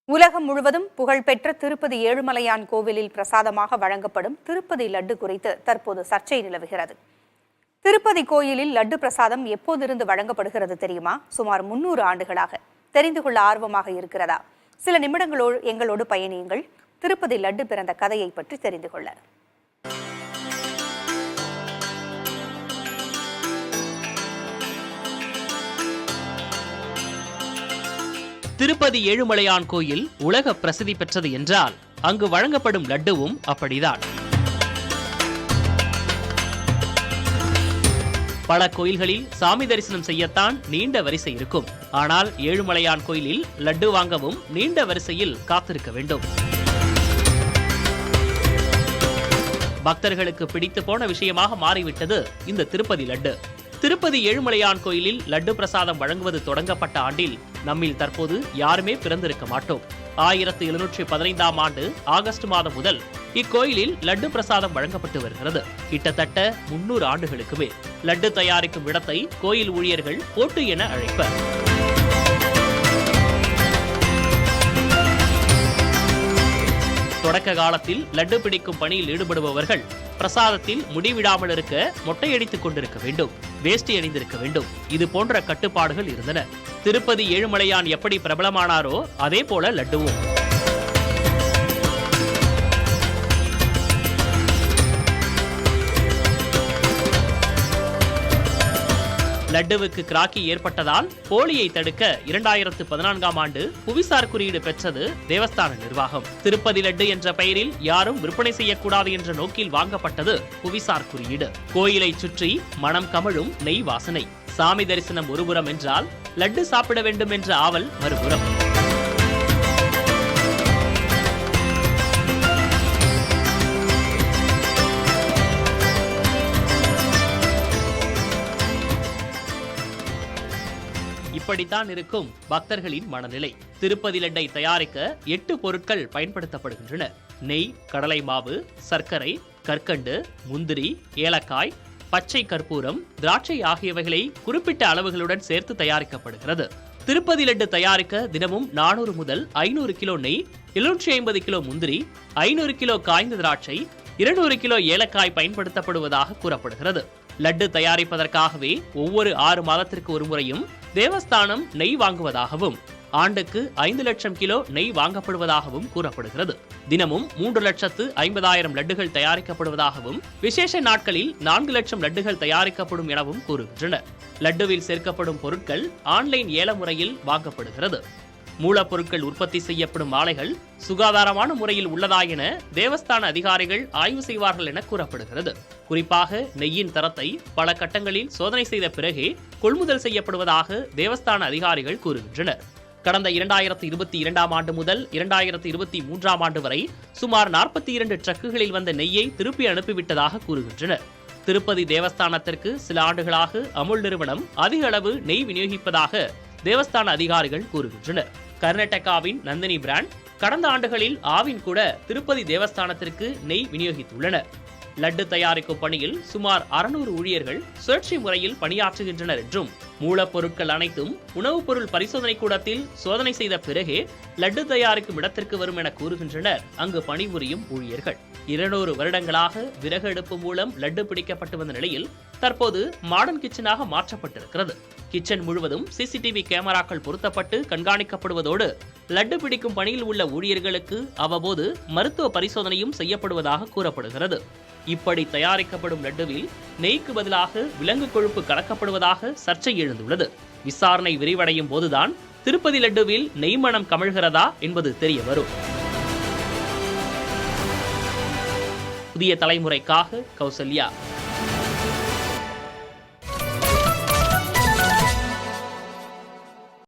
உலகம் முழுவதும் புகழ்பெற்ற திருப்பதி ஏழுமலையான் கோவிலில் பிரசாதமாக வழங்கப்படும் திருப்பதி லட்டு குறித்து தற்போது சர்ச்சை நிலவுகிறது. திருப்பதி கோயிலில் லட்டு பிரசாதம் எப்போதிருந்து வழங்கப்படுகிறது தெரியுமா? சுமார் 300 ஆண்டுகளாக. தெரிந்து கொள்ள ஆர்வமாக இருக்கிறதா? சில நிமிடங்களோடு எங்களோடு பயணியுங்கள். திருப்பதி லட்டு பிறந்த கதையை பற்றி தெரிந்து கொள்ள. திருப்பதி ஏழுமலையான் கோயில் உலக பிரசித்தி பெற்றது என்றால் அங்கு வழங்கப்படும் லட்டுவும் அப்படிதான். பல கோயில்களில் சாமி தரிசனம் செய்யத்தான் நீண்ட வரிசை இருக்கும். ஆனால் ஏழுமலையான் கோயிலில் லட்டு வாங்கவும் நீண்ட வரிசையில் காத்திருக்க வேண்டும். பக்தர்களுக்கு பிடித்து போன விஷயமாக மாறிவிட்டது இந்த திருப்பதி லட்டு. திருப்பதி ஏழுமலையான் கோயிலில் லட்டு பிரசாதம் வழங்குவது தொடங்கப்பட்ட ஆண்டில் நம்மில் தற்போது யாருமே பிறந்திருக்க மாட்டோம். 1715ஆம் ஆண்டு ஆகஸ்ட் மாதம் முதல் இக்கோயிலில் லட்டு பிரசாதம் வழங்கப்பட்டு வருகிறது. கிட்டத்தட்ட 300 ஆண்டுகளுக்கு மேல். லட்டு தயாரிக்கும் இடத்தை கோயில் ஊழியர்கள் போட்டு என அழைப்பர். தொடக்க காலத்தில் லட்டு பிடிக்கும் பணியில் ஈடுபடுபவர்கள் பிரசாதத்தில் முடிவிடாமல் இருக்க மொட்டையடித்துக் கொண்டிருக்க வேண்டும், வேஷ்டி அணிந்திருக்க வேண்டும். இது போன்ற கட்டுப்பாடுகள் இருந்தன. திருப்பதி ஏழுமலையான் எப்படி பிரபலமானாரோ அதே போல லட்டுவும். லட்டுவுக்கு கிராக்கி ஏற்பட்டதால் போலியை தடுக்க 2014ஆம் ஆண்டு புவிசார் குறியீடு பெற்றது தேவஸ்தான நிர்வாகம். திருப்பதி லட்டு என்ற பெயரில் யாரும் விற்பனை செய்யக்கூடாது என்ற நோக்கில் வாங்கப்பட்டது புவிசார் குறியீடு. கோயிலை சுற்றி மனம் கமழும் நெய் வாசனை. சாமி தரிசனம் ஒருபுறம் என்றால் லட்டு சாப்பிட வேண்டும் என்ற ஆவல் மறுபுறம். இப்படித்தான் இருக்கும் பக்தர்களின் மனநிலை. திருப்பதி லட்டை தயாரிக்க 8 பொருட்கள் பயன்படுத்தப்படுகின்றன. நெய், கடலை மாவு, சர்க்கரை, கற்கண்டு, முந்திரி, ஏலக்காய், பச்சை கற்பூரம், திராட்சை ஆகியவைகளை குறிப்பிட்ட அளவுகளுடன் சேர்த்து தயாரிக்கப்படுகிறது. திருப்பதி லட்டு தயாரிக்க தினமும் 400 முதல் 500 கிலோ நெய், 750 கிலோ முந்திரி, 500 கிலோ காய்ந்த திராட்சை, 200 கிலோ ஏலக்காய் பயன்படுத்தப்படுவதாக கூறப்படுகிறது. லட்டு தயாரிப்பதற்காகவே ஒவ்வொரு 6 மாதத்திற்கு ஒரு முறையும் தேவஸ்தானம் நெய் வாங்குவதாகவும் ஆண்டுக்கு 5 லட்சம் கிலோ நெய் வாங்கப்படுவதாகவும் கூறப்படுகிறது. தினமும் 3,50,000 லட்டுகள் தயாரிக்கப்படுவதாகவும் விசேஷ நாட்களில் 4 லட்சம் லட்டுகள் தயாரிக்கப்படும் எனவும் கூறுகின்றனர். லட்டுவில் சேர்க்கப்படும் பொருட்கள் ஆன்லைன் ஏல முறையில் வாங்கப்படுகிறது. மூலப்பொருட்கள் உற்பத்தி செய்யப்படும் ஆலைகள் சுகாதாரமான முறையில் உள்ளதா என தேவஸ்தான அதிகாரிகள் ஆய்வு செய்வார்கள் என கூறப்படுகிறது. குறிப்பாக நெய்யின் தரத்தை பல கட்டங்களில் சோதனை செய்த பிறகே கொள்முதல் செய்யப்படுவதாக தேவஸ்தான அதிகாரிகள் கூறுகின்றனர். கடந்த 2022ஆம் ஆண்டு முதல் 2023ஆம் ஆண்டு வரை சுமார் 42 ட்ரக்குகளில் வந்த நெய்யை திருப்பி அனுப்பிவிட்டதாக கூறுகின்றனர். திருப்பதி தேவஸ்தானத்திற்கு சில ஆண்டுகளாக அமுல் நிறுவனம் அதிக அளவு நெய் விநியோகிப்பதாக தேவஸ்தான அதிகாரிகள் கூறுகின்றனர். கர்நாடகாவின் நந்தினி பிராண்ட் கடந்த ஆண்டுகளில் ஆவின் கூட திருப்பதி தேவஸ்தானத்திற்கு நெய் விநியோகித்துள்ளனர். லட்டு தயாரிக்கும் பணியில் சுமார் 600 ஊழியர்கள் சுழற்சி முறையில் பணியாற்றுகின்றனர் என்றும் மூலப்பொருட்கள் அனைத்தும் உணவுப் பொருள் பரிசோதனை கூடத்தில் சோதனை செய்த பிறகே லட்டு தயாரிக்கும் இடத்திற்கு வரும் என கூறுகின்றனர் அங்கு பணிபுரியும் ஊழியர்கள். 200 வருடங்களாக விறகு அடுப்பு மூலம் லட்டு பிடிக்கப்பட்டு வந்த நிலையில் தற்போது மாடர்ன் கிச்சனாக மாற்றப்பட்டிருக்கிறது. கிச்சன் முழுவதும் சிசிடிவி கேமராக்கள் பொருத்தப்பட்டு கண்காணிக்கப்படுவதோடு லட்டு பிடிக்கும் பணியில் உள்ள ஊழியர்களுக்கு அவ்வப்போது மருத்துவ பரிசோதனையும் செய்யப்படுவதாக கூறப்படுகிறது. இப்படி தயாரிக்கப்படும் லட்டுவில் நெய்க்கு பதிலாக விலங்கு கொழுப்பு கலக்கப்படுவதாக சர்ச்சை எழுந்துள்ளது. விசாரணை விரிவடையும் போதுதான் திருப்பதி லட்டுவில் நெய் மனம் கமழ்கிறதா என்பது தெரிய வரும். புதிய தலைமுறைக்காக கௌசல்யா.